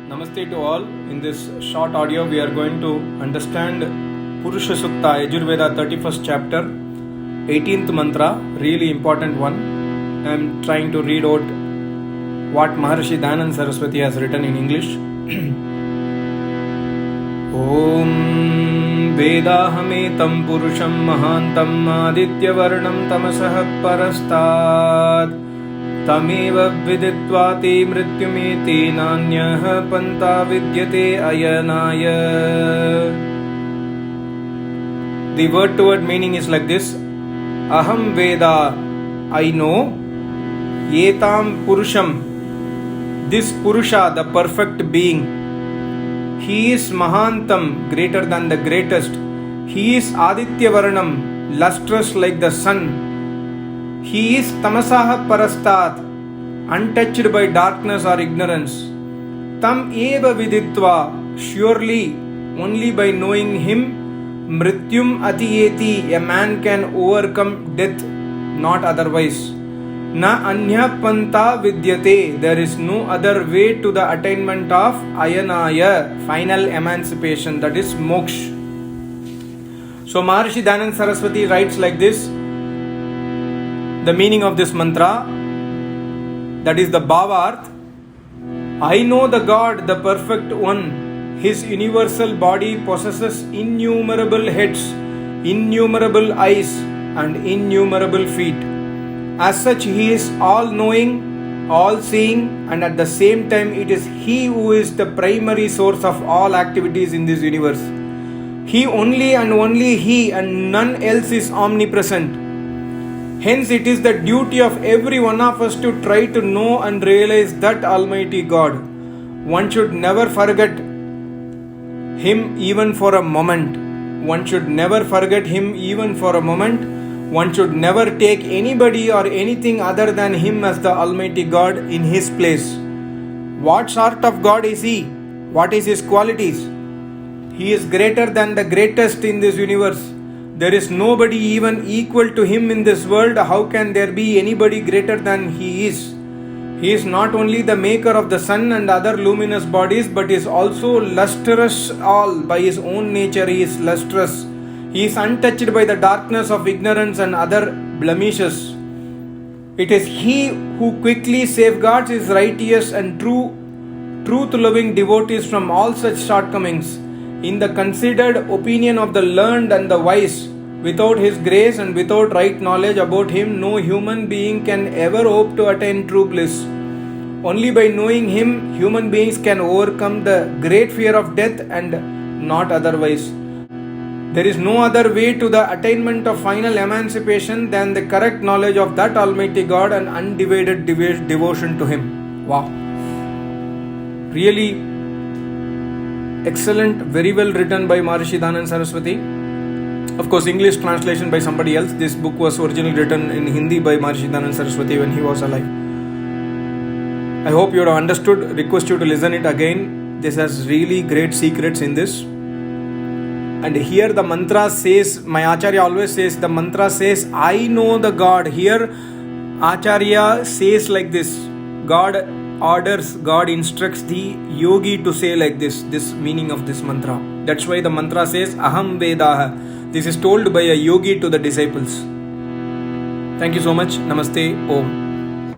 Namaste to all. In this short audio, we are going to understand Purusha Sukta, Yajurveda 31st chapter, 18th mantra, really important one. I am trying to read out what Maharishi Dayananda Saraswati has written in English. Om Vedahametam Purusham Mahantam Adityavarnam Tamasah Parastat तमेव विदित्वाति मृत्युमेति नान्यः पन्था विद्यते अयनाय. The word to word meaning is like this: Aham Veda, I know, Yetam Purusham, this Purusha, the perfect being. He is Mahantam, greater than the greatest. He is Aditya Varnam, lustrous like the sun. He is Tamasaha Parastat, untouched by darkness or ignorance. Tam eva viditva, surely, only by knowing him, mrityum atiyeti, a man can overcome death, not otherwise. Na anya panta vidyate, there is no other way to the attainment of ayanaya, final emancipation, that is moksha. So Maharishi Dayananda Saraswati writes like this: the meaning of this mantra, that is the Bhavarth. I know the God, the perfect one. His universal body possesses innumerable heads, innumerable eyes, and innumerable feet. As such, he is all-knowing, all-seeing, and at the same time, it is he who is the primary source of all activities in this universe. He only and only he, and none else is omnipresent. Hence, it is the duty of every one of us to try to know and realize that Almighty God. One should never forget Him even for a moment. One should never forget Him even for a moment. One should never take anybody or anything other than Him as the Almighty God in His place. What sort of God is He? What is His qualities? He is greater than the greatest in this universe. There is nobody even equal to him in this world. How can there be anybody greater than he is? He is not only the maker of the sun and other luminous bodies, but is also lustrous all. By his own nature, he is lustrous. He is untouched by the darkness of ignorance and other blemishes. It is he who quickly safeguards his righteous and truth-loving devotees from all such shortcomings. In the considered opinion of the learned and the wise, without his grace and without right knowledge about him, no human being can ever hope to attain true bliss. Only by knowing him, human beings can overcome the great fear of death and not otherwise. There is no other way to the attainment of final emancipation than the correct knowledge of that Almighty God and undivided devotion to him. Wow. Really excellent, very well written by Maharishi Dayananda Saraswati. Of course, English translation by somebody else. This book was originally written in Hindi by Maharishi Dayananda Saraswati when he was alive. I hope you have understood. Request you to listen it again. This has really great secrets in this. And here the mantra says, my Acharya always says, the mantra says, I know the God. Here Acharya says like this: God orders, God instructs the yogi to say like this meaning of this mantra. That's why the mantra says Aham Vedaha. This is told by a yogi to the disciples. Thank you so much. Namaste. Om.